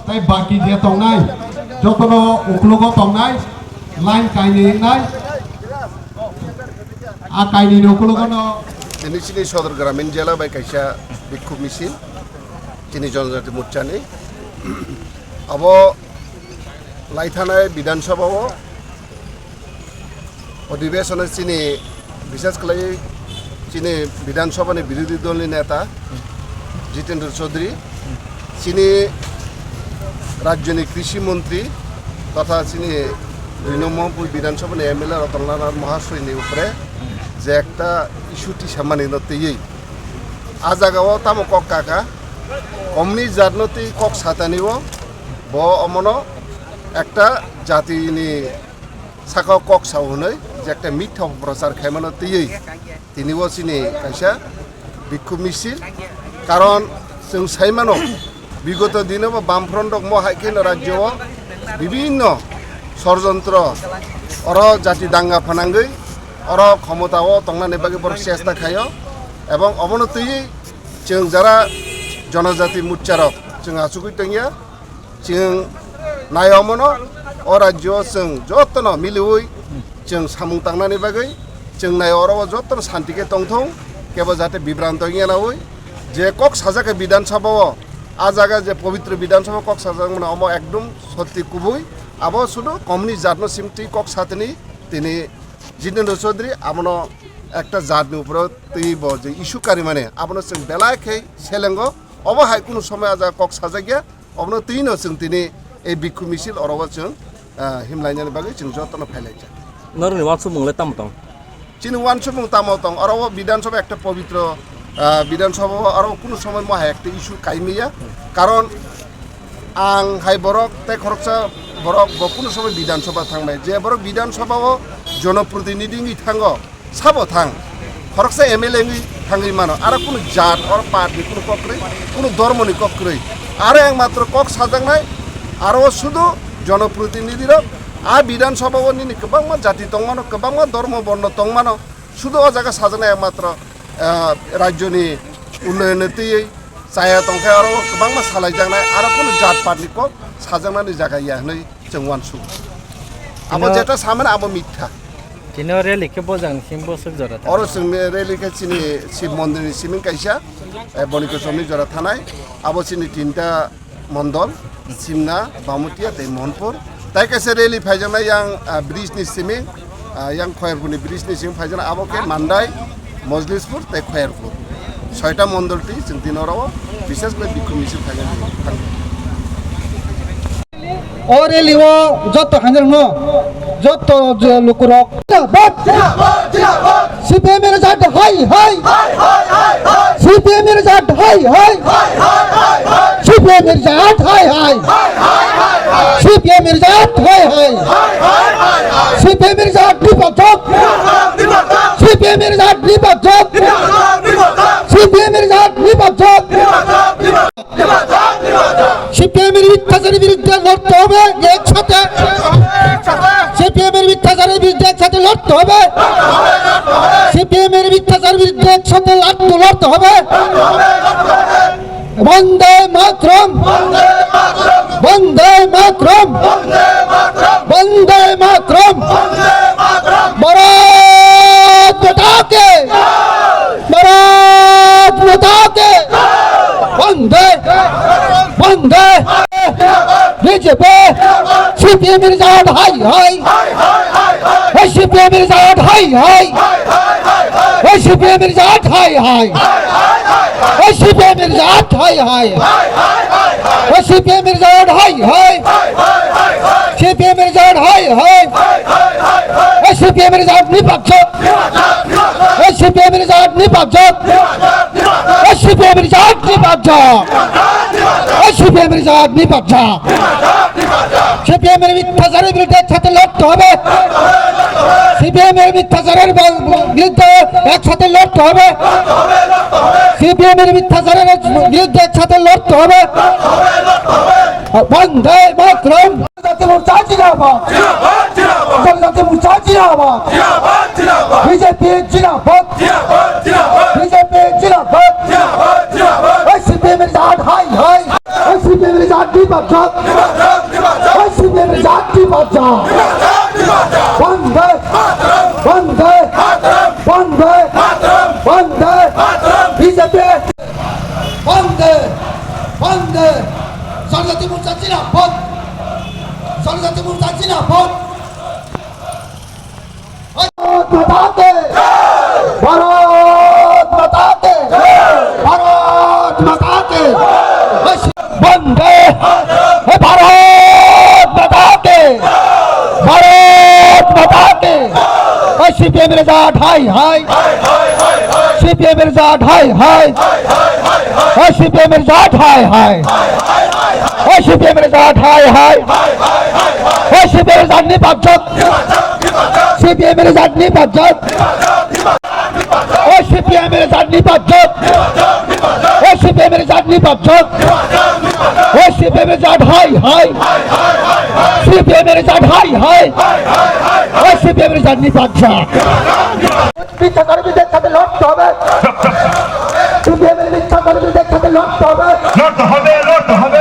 তাই বাকি যে তংনাই যতন উকলুগ তংনাই লাইন কাইনি নাই आ कायनि नौकलगनो दिनै सदर ग्रामीण जिल्ला बाय कायसा बिक्षोभ मिছিল चिनी जनजाति मोर्चानि अब लाइथानाय विधानसभाव अधिवेशन चिनी विशेष खालाय चिनी विधानसभानि विरोधी दलनि नेता जितेन्द्र चौधरी चिनी राज्यनि कृषि मंत्री तथा चिनी 2 नम्बर विधानसभानि एमएलए रतनलाल महाशयनि उपरे যে একটা ইস্যুটি সামান্য নতেই আ জায়গাও তামো কক কাকা কমনি জাতনতি কক সাতানিব ব অমন একটা জাতিনি সাকা কক সাউনই যে একটা মিথ্যা প্রচার খাইমানতেই তিনিও চিনি কাইসা বিক্ষোভ মিছিল কারণ जों সাইমানো বিগত দিনে বামফ্রন্ট মহাইকেন রাজ্যও বিভিন্ন ষড়যন্ত্র অর জাতি দাঙ্গা ফানাঙ্গই और क्षमताओ तंगनानै बागै बर चेष्टा खायो एवं अवनति जों जरा जनजाति मुचारक जों आसुगै तंगिया जों नायमनो अ राज्य जों जतन मिलुई जों सामुं तांनानै बागै जों नाय अर जतन शान्तिके तंथं केबो जाते बिभ्रान्त गियानावै जे कक साजाके विधानसभा आ जागा जे पवित्र विधानसभा कक साजा मन अम एकदम सत्य कुबुई आबो सुदु कमनि जातनो सिमति कक सातनि तिनि जितेन्द्र चौधरी आपनो एक जातनि ऊपर तैब जे इस्यूकारी माने आपनो जों बेलाखे सेलेंग अबहाय कुनु समय आज कक साजागिया अबनो तैनो जों तिनि ए बिक्षोभ मिছিল अरबा जों हिमलायनानि बागै जों जतन फायलायजा नरनि वानसु मुंगले तामतं चिनि वानसु मुं तामतं अरबा विधानसभा एक पवित्र विधानसभा अरबा कुनु समय महा एक इस्यू कायमिया कारण आं हाय बरक ते खरकसा बरक बकुनु समय विधानसभा थांनाय जे बरक विधानसभाव जनप्रतिनिधि थांग साबो थां खरकसा एमएलए नि थांगि मानो आरो कुनु जात और पार्टी कुनु कक्रै कुनु धर्मनि कक्रै आरो आं मात्र कक साजांनाय आरो सुदु जनप्रतिनिधि र आ विधानसभाव नि गोबां जाति दंमानो गोबां धर्म वर्ण दंमानो सुदु अ जागा साजांनाय मात्र राज्यनि उन्नयन तैयै जाया दंखाय आरो गोबां सालायजांनाय आरो कुनु जात पार्टी कक साजांनानै जागाया नै जों वानसु आबो जेटा सामोन आबो मिथ्या चिनो रेली के बोजां सिमबो सक जरा और जों रेली के चिनि शिव मन्दिरनि सिमिं कायसा बनिक समनि जरा थानाय आबो चिनि तीनटा मण्डल सिमना बामुतिया दै मोहनपुर ताइ कायसा रेली फायजानाय यां ब्रिजनि सिमिं यां खयरपुरनि ब्रिजनि सिमिं फायजाना आबो के मान्दाय मजलिसपुर दै खयरपुर 6टा मण्डलटी जों दिनराव विशेष করে बिक्षोभ मिছিল फायजानाय और एलिओ जत हांजरनो जत लोकरक सीपीएम मेरे जाट हाय हाय सीपीएम मेरे जाट हाय हाय सीपीएम मेरे जाट हाय हाय सीपीएम मेरे जाट हाय हाय सीपीएम मेरे जाट निपचक सीपीएम मेरे जाट निपचक सीपीएम मेरे जाट निपचक सीपीएम এর মিথ্যাচারের বিরুদ্ধে লড়তে হবে একসাথে সিপিএম এর মিথ্যাচারের বিরুদ্ধে একসাথে লড়তে হবে সিপিএম এর মিথ্যাচারের বিরুদ্ধে একসাথে লড়তে হবে বন্দে মাতরম বন্দে মাতরম বন্দে মাতরম ভারত মাতা কে ভারত মাতা কে বন্দে বন্দে बीजेपी सीपीएम मेरे जाट हाय हाय सीपीएम मेरे जाट हाय हाय सीपीएम मेरे जाट हाय हाय सीपीएम मेरे जाट हाय हाय सीपीएम मेरे जाट हाय हाय सीपीएम मेरे जाट हाय हाय सीपीएम मेरे जाट निपक्ष सीपीएम मेरे जाट निपक्ष सीपीएम मेरे जाट निपक्ष सीपीएम मेरे जाट निपक्ष सीपीएम मेरे मिथ्याचारेर बिरुद्धे एकसाथे लड़ते হবে सीपीएम मेरे मिथ्याचारेर बिरुद्धे एकसाथे लड़ते হবে सीपीएम मेरे मिथ्याचारेर बिरुद्धे एकसाथे लड़ते হবে वंदे मातरम जनजाति मोर्चा जिंदाबाद जनजाति मोर्चा जिंदाबाद बीजेपी जिंदाबाद बीजेपी जिंदाबाद सीपीएम मेरे जाट हाय हाय सीपीएम मेरे जाट নিপাত ওই সিপিএমের জাত নিপাত বন্ধে বন্ধে বন্ধে বন্ধে বিজেপি বন্ধে বন্ধে জনজাতি মোর্চা জিন্দাবাদ জনজাতি মোর্চা জিন্দাবাদ ভারত মাতা কে ভারত মাতা কে বন্দে ভারত মাতা কে ভারত মাতা কে সিপিএম এর জাট হাই হাই সিপিএম এর জাট হাই হাই সিপিএম এর জাট হাই হাই সিপিএম এর জাট হাই হাই সিপিএম এর জাট নিপাত সিপিএম এর জাত নিপাত ও সিপিএম এর জাত নিপাত ও সিপিএম এর জাত নিপাত ও সিপিএম এর জাত হাই হাই সিপিএম এর জাত হাই হাই ও সিপিএম এর জাত নিপাত মিথ্যা কর্মীদের সাথে লড়তে হবে সিপিএম এর মিথ্যা কর্মীদের সাথে লড়তে হবে লড়তে হবে